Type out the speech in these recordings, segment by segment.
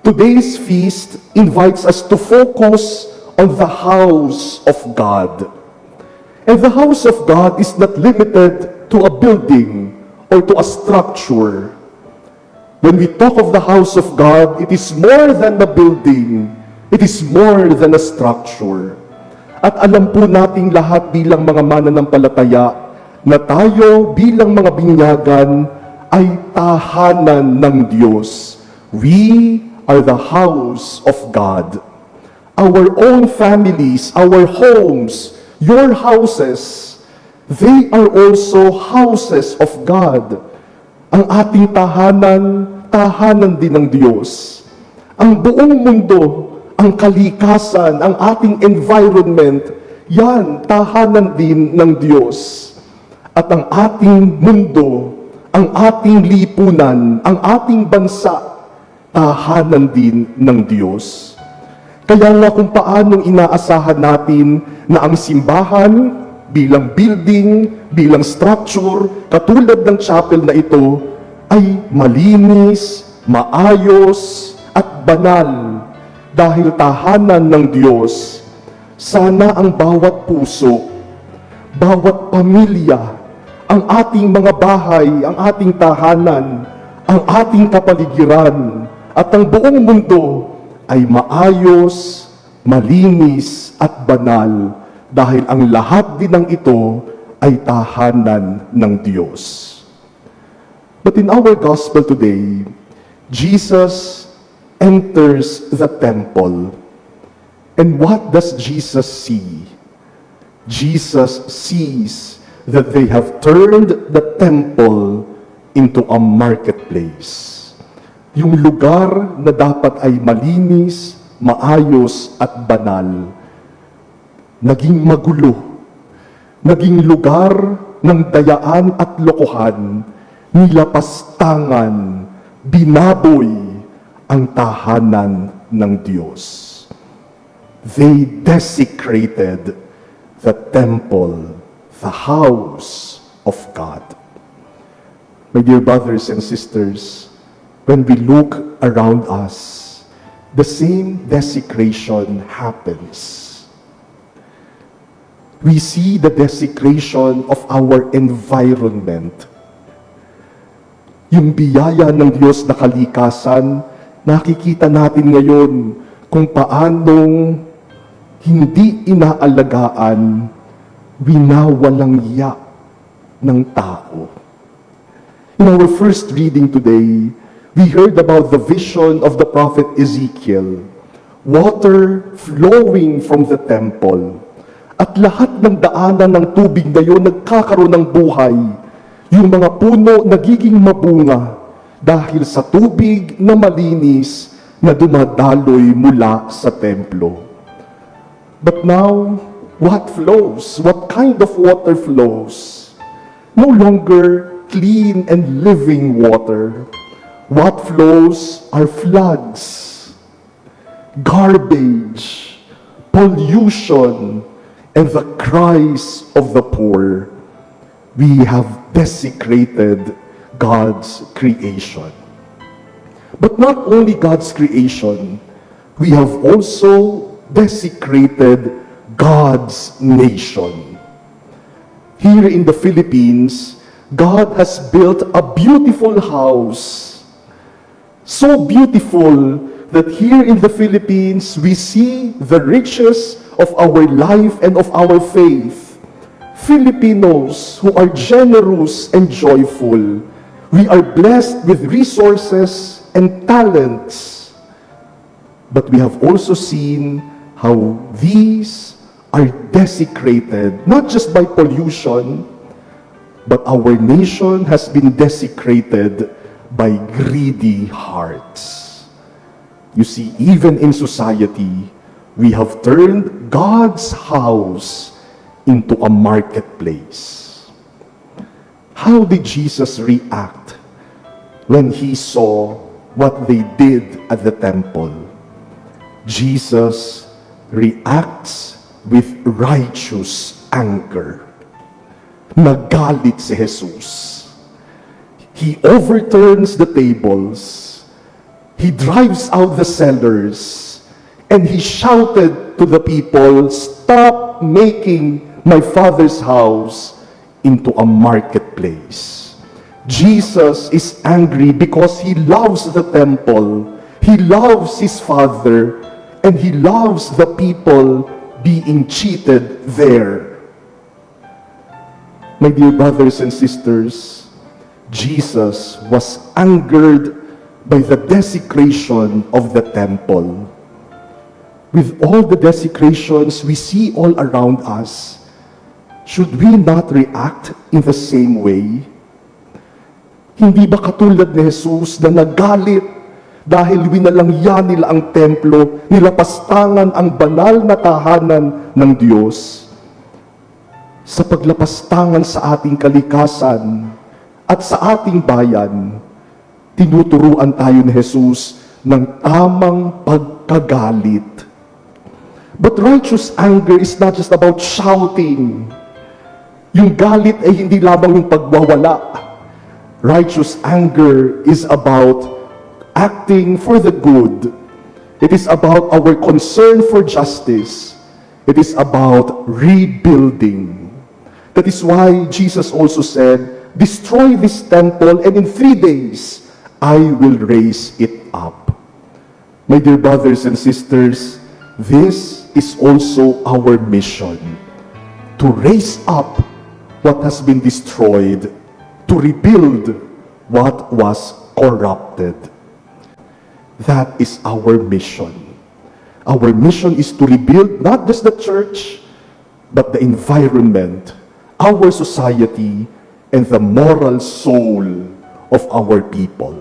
Today's feast invites us to focus on the house of God. And the house of God is not limited to a building or to a structure. When we talk of the house of God, it is more than a building. It is more than a structure. At alam po nating lahat bilang mga mananampalataya na tayo bilang mga binyagan ay tahanan ng Diyos. We are the house of God. Our own families, our homes, your houses, they are also houses of God. Ang ating tahanan, tahanan din ng Diyos. Ang buong mundo, ang kalikasan, ang ating environment, yan, tahanan din ng Diyos. At ang ating mundo, ang ating lipunan, ang ating bansa, tahanan din ng Diyos. Kaya nga kung paanong inaasahan natin na ang simbahan bilang building, bilang structure, katulad ng chapel na ito, ay malinis, maayos, at banal dahil tahanan ng Diyos. Sana ang bawat puso, bawat pamilya, ang ating mga bahay, ang ating tahanan, ang ating kapaligiran, at ang buong mundo ay maayos, malinis, at banal dahil ang lahat din ng ito ay tahanan ng Diyos. But in our gospel today, Jesus enters the temple. And what does Jesus see? Jesus sees that they have turned the temple into a marketplace. Yung lugar na dapat ay malinis, maayos at banal, naging magulo, naging lugar ng dayaan at lokohan, nilapastangan, binaboy ang tahanan ng Diyos. They desecrated the temple, the house of God. My dear brothers and sisters, when we look around us, the same desecration happens. We see the desecration of our environment. Yung biyaya ng Diyos na kalikasan, nakikita natin ngayon kung paanong hindi inaalagaan, winawalang ya ng tao. In our first reading today, we heard about the vision of the prophet Ezekiel, water flowing from the temple. At lahat ng daanan ng tubig na yun nagkakaroon ng buhay. Yung mga puno nagiging mabunga dahil sa tubig na malinis na dumadaloy mula sa templo. But now, what flows? What kind of water flows? No longer clean and living water. What flows are floods, garbage, pollution, and the cries of the poor. We have desecrated God's creation. But not only God's creation, we have also desecrated God's nation. Here in the Philippines, God has built a beautiful house. So beautiful that here in the Philippines, we see the riches of our life and of our faith. Filipinos who are generous and joyful. We are blessed with resources and talents. But we have also seen how these are desecrated, not just by pollution, but our nation has been desecrated by greedy hearts. You see, even in society, we have turned God's house into a marketplace. How did Jesus react when he saw what they did at the temple? Jesus reacts with righteous anger. Nagalit si Jesus. He overturns the tables. He drives out the sellers, and he shouted to the people, "Stop making my Father's house into a marketplace." Jesus is angry because he loves the temple, he loves his Father, and he loves the people being cheated there. My dear brothers and sisters, Jesus was angered by the desecration of the temple. With all the desecrations we see all around us, should we not react in the same way? Hindi ba katulad ni Jesus na nagalit dahil winalangya nila ang templo, nilapastangan ang banal na tahanan ng Diyos? Sa paglapastangan sa ating kalikasan at sa ating bayan, tinuturuan tayo ni Jesus ng tamang pagkagalit. But righteous anger is not just about shouting. Yung galit ay hindi lamang yung pagwawala. Righteous anger is about acting for the good. It is about our concern for justice. It is about rebuilding. That is why Jesus also said, "Destroy this temple, and in 3 days, I will raise it up." My dear brothers and sisters, this is also our mission, to raise up what has been destroyed, to rebuild what was corrupted. That is our mission. Our mission is to rebuild not just the church, but the environment, our society, and the moral soul of our people.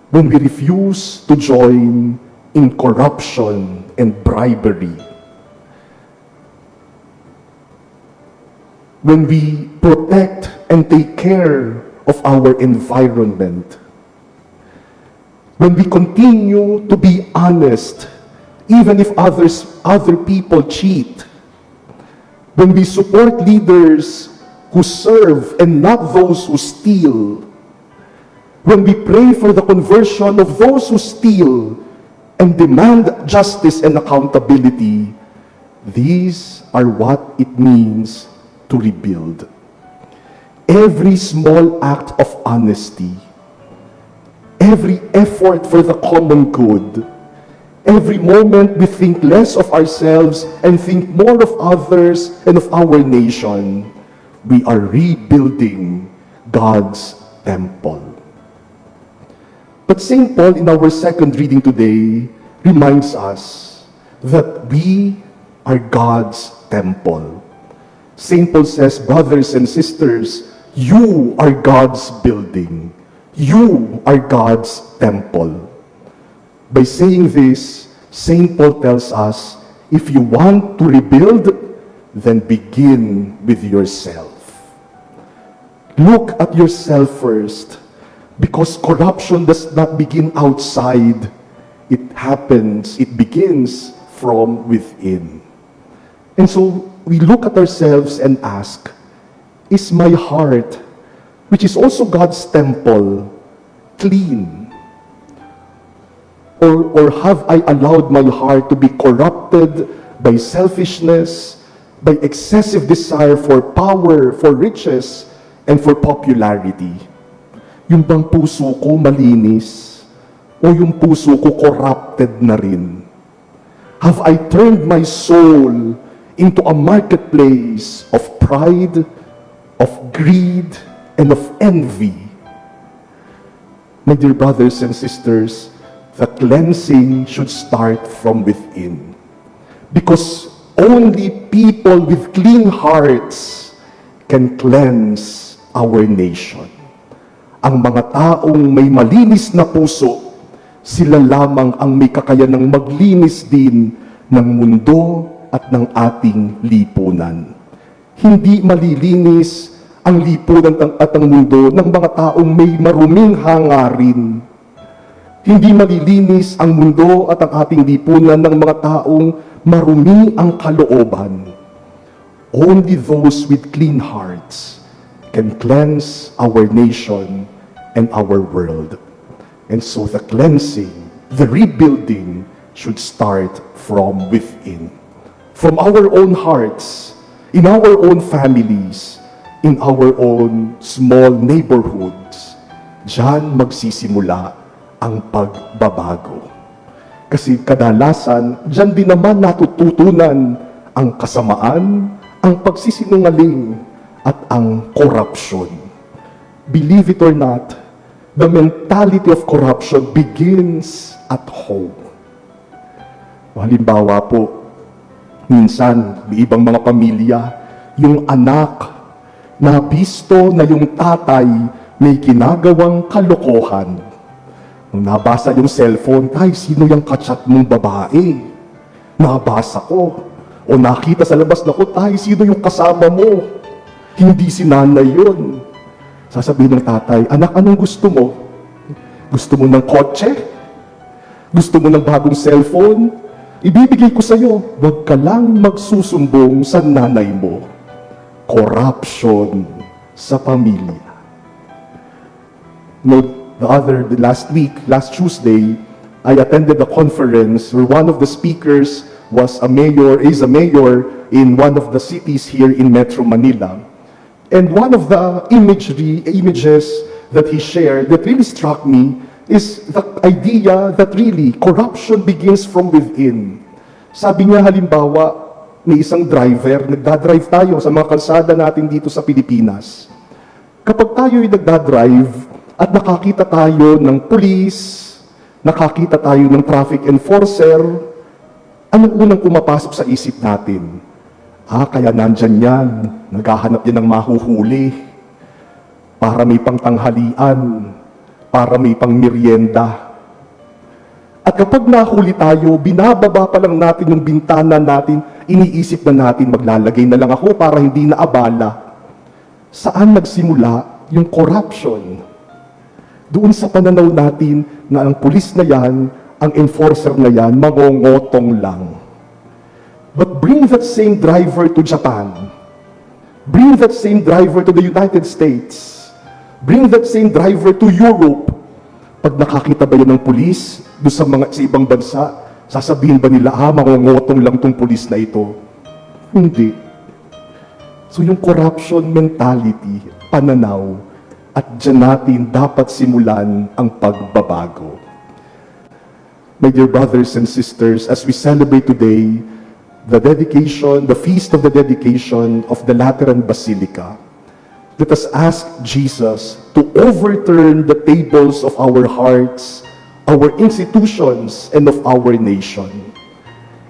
When we refuse to join in corruption and bribery, when we protect and take care of our environment, when we continue to be honest, even if other people cheat, when we support leaders who serve and not those who steal, when we pray for the conversion of those who steal and demand justice and accountability, these are what it means to rebuild. Every small act of honesty, every effort for the common good, every moment we think less of ourselves and think more of others and of our nation, we are rebuilding God's temple. But St. Paul, in our second reading today, reminds us that we are God's temple. St. Paul says, "Brothers and sisters, you are God's building. You are God's temple." By saying this, St. Paul tells us, if you want to rebuild, then begin with yourself. Look at yourself first, because corruption does not begin outside. It begins from within. And so, we look at ourselves and ask, is my heart, which is also God's temple, clean? Or have I allowed my heart to be corrupted by selfishness, by excessive desire for power, for riches, and for popularity? Yung bang puso ko malinis, o yung puso ko corrupted na rin? Have I turned my soul into a marketplace of pride, of greed, and of envy? My dear brothers and sisters, the cleansing should start from within. Because only people with clean hearts can cleanse our nation. Ang mga taong may malinis na puso, sila lamang ang may kakayanang maglinis din ng mundo at ng ating lipunan. Hindi malilinis ang lipunan at ang mundo ng mga taong may maruming hangarin. Hindi malilinis ang mundo at ang ating lipunan ng mga taong marumi ang kalooban. Only those with clean hearts can cleanse our nation and our world. And so the cleansing, the rebuilding should start from within. From our own hearts, in our own families, in our own small neighborhoods. Diyan magsisimula ang pagbabago. Kasi kadalasan, diyan din naman natututunan ang kasamaan, ang pagsisinungaling, at ang corruption. Believe it or not, the mentality of corruption begins at home. Halimbawa po, minsan, may ibang mga pamilya, yung anak na bisto na yung tatay may ginagawang kalokohan. Nung nabasa yung cellphone, ay, sino yung kachat mong babae? Nabasa ko. O nakita sa labas na ko, ay, sino yung kasama mo? Hindi si nanay yun. Sasabihin ng tatay, anak, anong gusto mo? Gusto mo ng kotse? Gusto mo ng bagong cellphone? Ibibigay ko sa'yo. Huwag ka lang magsusumbong sa nanay mo. Corruption sa pamilya. Last Tuesday, I attended a conference where one of the speakers is a mayor in one of the cities here in Metro Manila. And one of the images that he shared that really struck me is the idea that really corruption begins from within. Sabi niya halimbawa, may isang driver, nagdadrive tayo sa mga kalsada natin dito sa Pilipinas. Kapag tayo'y nagdadrive at nakakita tayo ng pulis, nakakita tayo ng traffic enforcer, anong unang pumapasok sa isip natin? Kaya nandyan yan, naghahanap yan ng mahuhuli, para may pangtanghalian, para may pangmerienda. At kapag nahuli tayo, binababa pa lang natin yung bintana natin, iniisip na natin, maglalagay na lang ako para hindi na abala. Saan nagsimula yung corruption? Doon sa pananaw natin na ang pulis na yan, ang enforcer na yan, mangongotong lang. But bring that same driver to Japan. Bring that same driver to the United States. Bring that same driver to Europe. Pag nakakita ba yan ng pulis doon sa ibang bansa, sasabihin ba nila, mangongotong lang tong pulis na ito? Hindi. So yung corruption mentality, pananaw, at dyan natin dapat simulan ang pagbabago. My dear brothers and sisters, as we celebrate today, the feast of the dedication of the Lateran Basilica, let us ask Jesus to overturn the tables of our hearts, our institutions, and of our nation.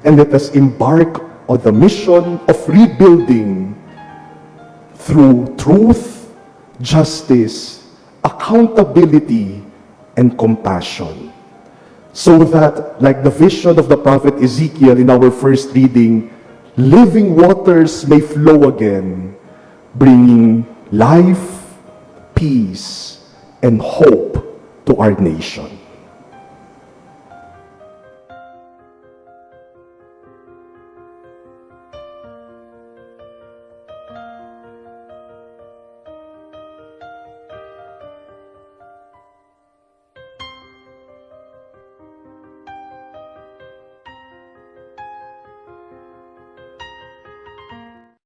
And let us embark on the mission of rebuilding through truth, justice, accountability, and compassion. So that, like the vision of the prophet Ezekiel in our first reading, living waters may flow again, bringing life, peace, and hope to our nation.